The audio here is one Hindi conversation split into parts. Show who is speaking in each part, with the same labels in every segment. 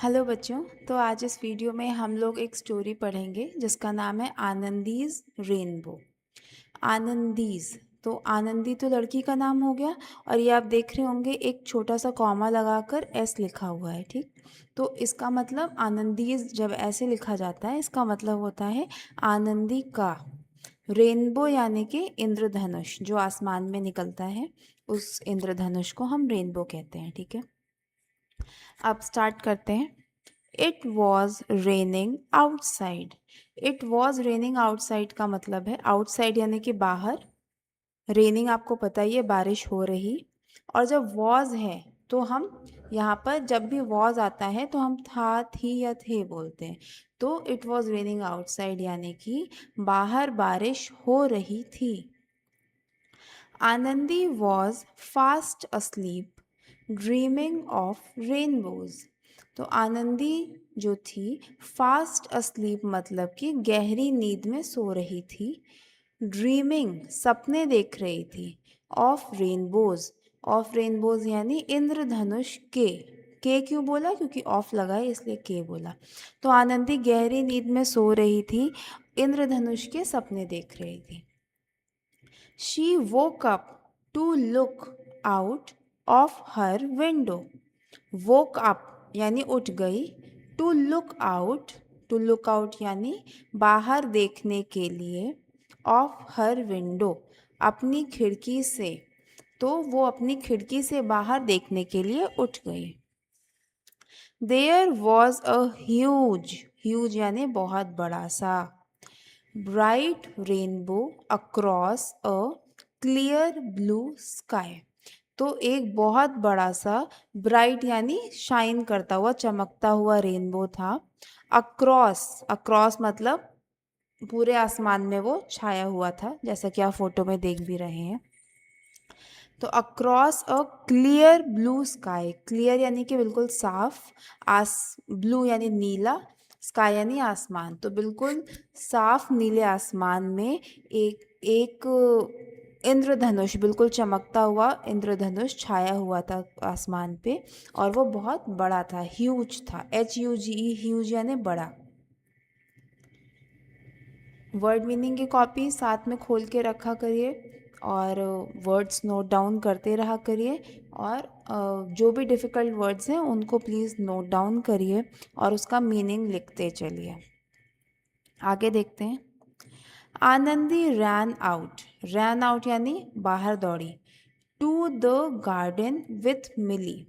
Speaker 1: हेलो बच्चों। तो आज इस वीडियो में हम लोग एक स्टोरी पढ़ेंगे जिसका नाम है आनंदीज रेनबो। आनंदीज, तो आनंदी तो लड़की का नाम हो गया। और ये आप देख रहे होंगे एक छोटा सा कॉमा लगाकर एस लिखा हुआ है, ठीक। तो इसका मतलब आनंदीज जब ऐसे लिखा जाता है इसका मतलब होता है आनंदी का। रेनबो यानी कि इंद्रधनुष जो आसमान में निकलता है, उस इंद्रधनुष को हम रेनबो कहते हैं, ठीक है। अब स्टार्ट करते हैं। It was raining outside. It was raining outside का मतलब है आउटसाइड यानी कि बाहर। रेनिंग आपको पता ही है, बारिश हो रही। और जब वॉज है तो हम यहाँ पर जब भी वॉज आता है तो हम था, थी या थे बोलते हैं। तो इट वॉज रेनिंग आउटसाइड यानी कि बाहर बारिश हो रही थी। Anandi was fast asleep dreaming of rainbows. तो आनंदी जो थी फास्ट अस्लीप मतलब कि गहरी नींद में सो रही थी। ड्रीमिंग सपने देख रही थी। ऑफ रेनबोज, ऑफ रेनबोज यानी इंद्रधनुष के क्यों बोला, क्योंकि ऑफ लगा है इसलिए के बोला। तो आनंदी गहरी नींद में सो रही थी, इंद्रधनुष के सपने देख रही थी। She woke up to look out of her window. Woke up यानी उठ गई। To look out, to look out यानी बाहर देखने के लिए। Of her window अपनी खिड़की से। तो वो अपनी खिड़की से बाहर देखने के लिए उठ गई। There was a huge यानी बहुत बड़ा सा, bright rainbow across a clear blue sky. तो एक बहुत बड़ा सा ब्राइट यानी शाइन करता हुआ चमकता हुआ रेनबो था। अक्रॉस, अक्रॉस मतलब पूरे आसमान में वो छाया हुआ था, जैसा कि आप फोटो में देख भी रहे हैं। तो across a clear blue sky, clear यानी कि बिल्कुल साफ, ब्लू यानी नीला, स्काई यानी आसमान। तो बिल्कुल साफ नीले आसमान में एक इंद्रधनुष, बिल्कुल चमकता हुआ इंद्रधनुष छाया हुआ था आसमान पे। और वो बहुत बड़ा था, ह्यूज था, HUGE, ह्यूज यानी बड़ा। वर्ड मीनिंग की कॉपी साथ में खोल के रखा करिए और वर्ड्स नोट डाउन करते रहा करिए। और जो भी डिफ़िकल्ट वर्ड्स हैं उनको प्लीज़ नोट डाउन करिए और उसका मीनिंग लिखते चलिए। आगे देखते हैं। आनंदी रैन आउट यानी बाहर दौड़ी। To the garden with Milly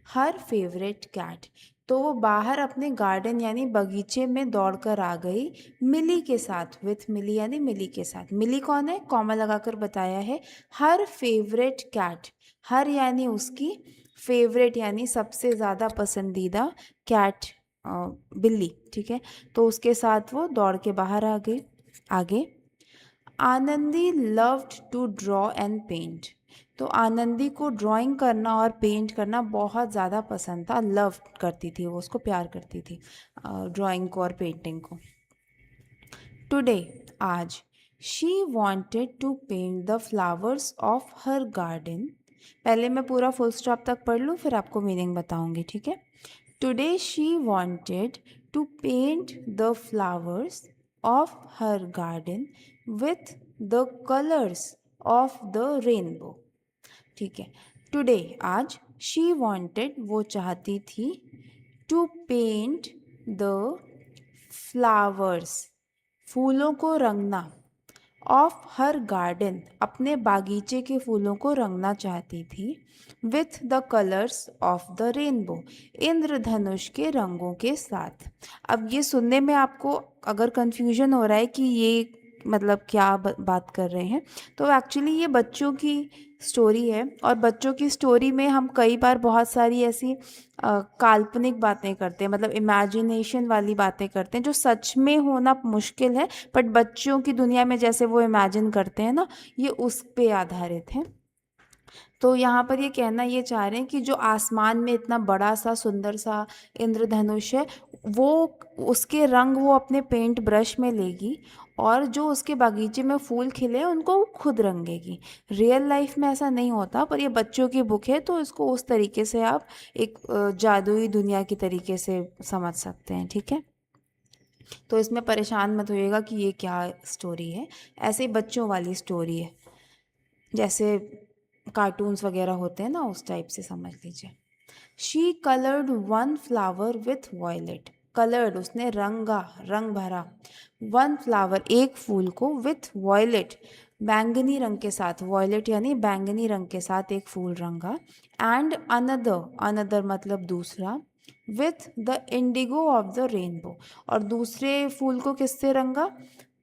Speaker 1: her favourite cat. तो वो बाहर अपने गार्डन यानी बगीचे में दौड़कर आ गई मिली के साथ। विथ मिली यानी मिली के साथ। मिली कौन है, कॉमा लगाकर बताया है। हर फेवरेट कैट, हर यानी उसकी, फेवरेट यानी सबसे ज़्यादा पसंदीदा, कैट बिल्ली, ठीक है। तो उसके साथ वो दौड़ के बाहर आ गई। आगे, Anandi loved to draw and paint. तो आनंदी को ड्राइंग करना और पेंट करना बहुत ज़्यादा पसंद था। लव करती थी वो, उसको प्यार करती थी ड्राइंग को और पेंटिंग को। टुडे आज, she wanted to paint the flowers of her garden. पहले मैं पूरा फुल स्टॉप तक पढ़ लूँ फिर आपको मीनिंग बताऊँगी, ठीक है। Today she wanted to paint the flowers of her garden with the colours of the rainbow, ठीक है। टुडे आज, शी वॉन्टेड वो चाहती थी, टू पेंट द फ्लावर्स फूलों को रंगना, ऑफ हर गार्डन अपने बागीचे के फूलों को रंगना चाहती थी, with the colours of the rainbow इंद्रधनुष के रंगों के साथ। अब ये सुनने में आपको अगर कंफ्यूजन हो रहा है कि ये मतलब क्या बात कर रहे हैं, तो एक्चुअली ये बच्चों की स्टोरी है। और बच्चों की स्टोरी में हम कई बार बहुत सारी ऐसी काल्पनिक बातें करते हैं, मतलब इमेजिनेशन वाली बातें करते हैं जो सच में होना मुश्किल है, बट बच्चों की दुनिया में जैसे वो इमेजिन करते हैं ना, ये उस पे आधारित है। तो यहाँ पर ये कहना ये चाह रहे हैं कि जो आसमान में इतना बड़ा सा सुंदर सा इंद्रधनुष है, वो उसके रंग वो अपने पेंट ब्रश में लेगी और जो उसके बगीचे में फूल खिले हैं उनको वो खुद रंगेगी। रियल लाइफ में ऐसा नहीं होता, पर ये बच्चों की बुक है तो इसको उस तरीके से आप एक जादुई दुनिया की तरीके से समझ सकते हैं, ठीक है। तो इसमें परेशान मत होइएगा कि ये क्या स्टोरी है, ऐसे ही बच्चों वाली स्टोरी है, जैसे कार्टून्स वगैरह होते हैं ना, उस टाइप से समझ लीजिए। She coloured one flower with violet. Coloured उसने रंगा, रंग भरा। वन फ्लावर एक फूल को, विथ वॉयलेट बैंगनी रंग के साथ, वॉयलेट यानी बैंगनी रंग के साथ एक फूल रंगा। एंड अनदर, अनदर मतलब दूसरा, with the Indigo of the rainbow, और दूसरे फूल को किससे रंगा?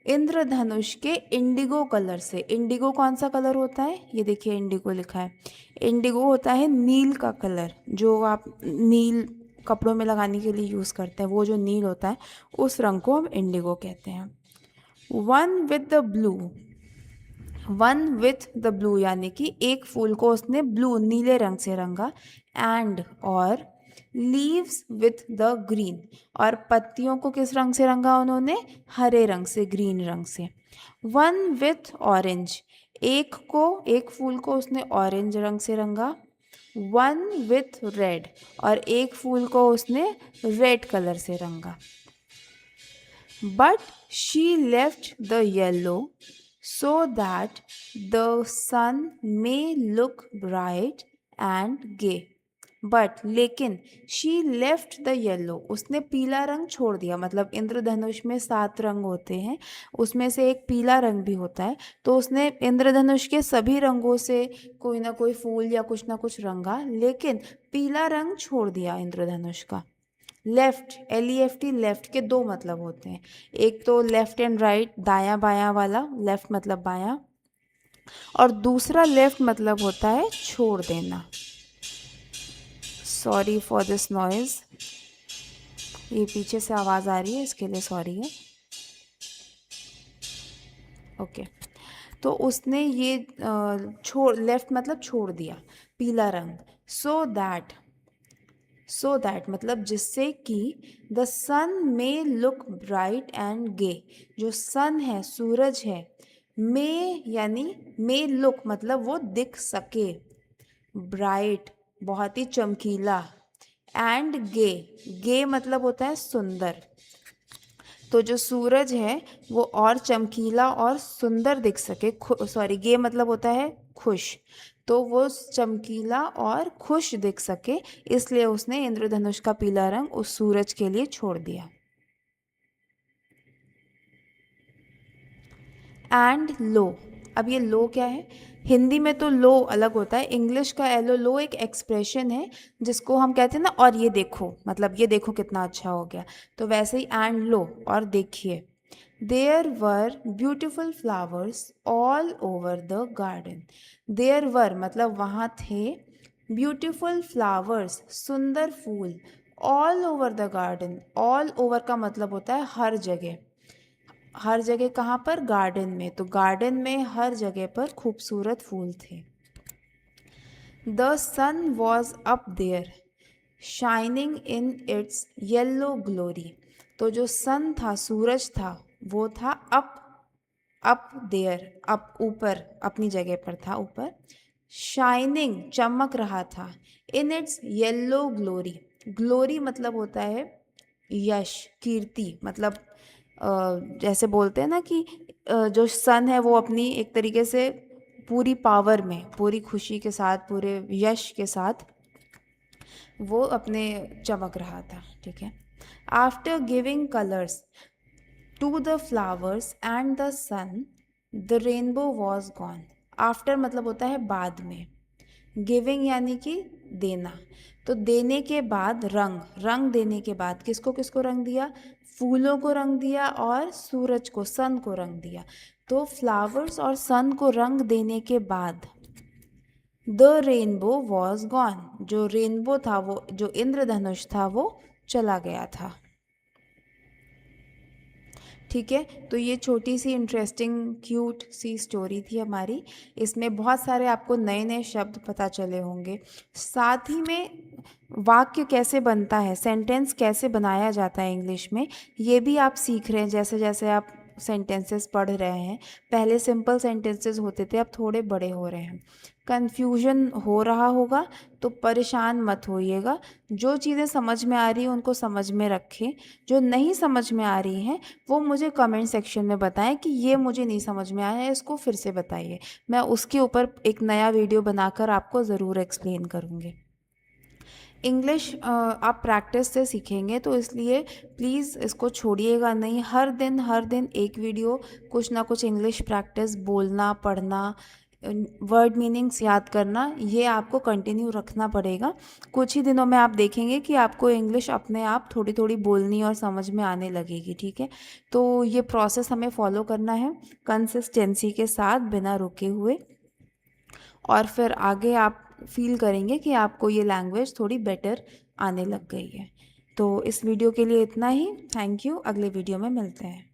Speaker 1: इंद्रधनुष के इंडिगो कलर से। इंडिगो कौन सा कलर होता है? ये देखिए इंडिगो लिखा है। इंडिगो होता है नील का कलर, जो आप नील कपड़ों में लगाने के लिए यूज़ करते हैं, वो जो नील होता है उस रंग को हम इंडिगो कहते हैं। One with the blue, one with the blue यानी कि एक फूल को उसने ब्लू नीले रंग से रंगा। एंड और लीव्स विथ द ग्रीन, और पत्तियों को किस रंग से रंगा उन्होंने? हरे रंग से, ग्रीन रंग से। वन विथ ऑरेंज, एक को, एक फूल को उसने ऑरेंज रंग से रंगा। वन विथ रेड, और एक फूल को उसने रेड कलर से रंगा। But she left the yellow so that the sun may look bright and gay. But लेकिन शी लेफ्ट द येलो, उसने पीला रंग छोड़ दिया। मतलब इंद्रधनुष में 7 रंग होते हैं, उसमें से एक पीला रंग भी होता है, तो उसने इंद्रधनुष के सभी रंगों से कोई ना कोई फूल या कुछ ना कुछ रंगा, लेकिन पीला रंग छोड़ दिया इंद्रधनुष का। लेफ्ट, LEFT, लेफ्ट के दो मतलब होते हैं, एक तो लेफ्ट एंड राइट, दायां बायां वाला, लेफ्ट मतलब बायां, और दूसरा लेफ्ट मतलब होता है छोड़ देना। सॉरी फॉर दिस नॉइज़, ये पीछे से आवाज़ आ रही है, इसके लिए सॉरी है। ओके, तो उसने ये छोड़, लेफ्ट मतलब छोड़ दिया पीला रंग। सो दैट मतलब जिससे कि the sun may look bright and gay, जो सन है, सूरज है, मे यानी मे लुक मतलब वो दिख सके, ब्राइट बहुत ही चमकीला, एंड गे, गे मतलब होता है सुंदर, तो जो सूरज है वो और चमकीला और सुंदर दिख सके। सॉरी, गे मतलब होता है खुश, तो वो चमकीला और खुश दिख सके, इसलिए उसने इंद्रधनुष का पीला रंग उस सूरज के लिए छोड़ दिया। एंड लो, अब ये लो क्या है? हिंदी में तो लो अलग होता है, इंग्लिश का एलो, लो एक एक्सप्रेशन है जिसको हम कहते हैं ना, और ये देखो, मतलब ये देखो कितना अच्छा हो गया, तो वैसे ही एंड लो, और देखिए। There were beautiful flowers all over the garden. There were मतलब वहाँ थे, ब्यूटिफुल फ्लावर्स सुंदर फूल, all over the garden, all over का मतलब होता है हर जगह। हर जगह कहाँ पर? गार्डन में, तो गार्डन में हर जगह पर खूबसूरत फूल थे। The sun was up there shining in its yellow glory, तो जो सन था, सूरज था, वो था अप देयर, अप ऊपर, अपनी जगह पर था ऊपर, शाइनिंग चमक रहा था, इन इट्स येल्लो ग्लोरी, ग्लोरी मतलब होता है यश, कीर्ति, मतलब जैसे बोलते हैं ना कि जो सन है वो अपनी एक तरीके से पूरी पावर में, पूरी खुशी के साथ, पूरे यश के साथ वो अपने चमक रहा था, ठीक है। After giving colours to the flowers and the sun, the rainbow was gone. After मतलब होता है बाद में, गिविंग यानी कि देना, तो देने के बाद, रंग, रंग देने के बाद किसको किसको रंग दिया? फूलों को रंग दिया और सूरज को, सन को रंग दिया। तो फ्लावर्स और सन को रंग देने के बाद द रेनबो वॉज गॉन, जो रेनबो था, वो जो इंद्रधनुष था, वो चला गया था। ठीक है, तो ये छोटी सी इंटरेस्टिंग क्यूट सी स्टोरी थी हमारी। इसमें बहुत सारे आपको नए नए शब्द पता चले होंगे, साथ ही में वाक्य कैसे बनता है, सेंटेंस कैसे बनाया जाता है इंग्लिश में, ये भी आप सीख रहे हैं जैसे जैसे आप सेंटेंसेस पढ़ रहे हैं। पहले सिंपल सेंटेंसेस होते थे, अब थोड़े बड़े हो रहे हैं। कन्फ्यूजन हो रहा होगा तो परेशान मत होइएगा। जो चीज़ें समझ में आ रही हैं उनको समझ में रखें, जो नहीं समझ में आ रही हैं वो मुझे कमेंट सेक्शन में बताएं कि ये मुझे नहीं समझ में आया है, इसको फिर से बताइए। मैं उसके ऊपर एक नया वीडियो बनाकर आपको ज़रूर एक्सप्लेन करूँगी। इंग्लिश आप प्रैक्टिस से सीखेंगे, तो इसलिए प्लीज़ इसको छोड़िएगा नहीं। हर दिन एक वीडियो, कुछ ना कुछ इंग्लिश प्रैक्टिस, बोलना, पढ़ना, वर्ड मीनिंग्स याद करना, ये आपको कंटिन्यू रखना पड़ेगा। कुछ ही दिनों में आप देखेंगे कि आपको इंग्लिश अपने आप थोड़ी थोड़ी बोलनी और समझ में आने लगेगी। ठीक है, तो ये प्रोसेस हमें फॉलो करना है कंसिस्टेंसी के साथ, बिना रुके हुए, और फिर आगे आप फील करेंगे कि आपको ये लैंग्वेज थोड़ी बेटर आने लग गई है। तो इस वीडियो के लिए इतना ही। Thank you. अगले वीडियो में मिलते हैं।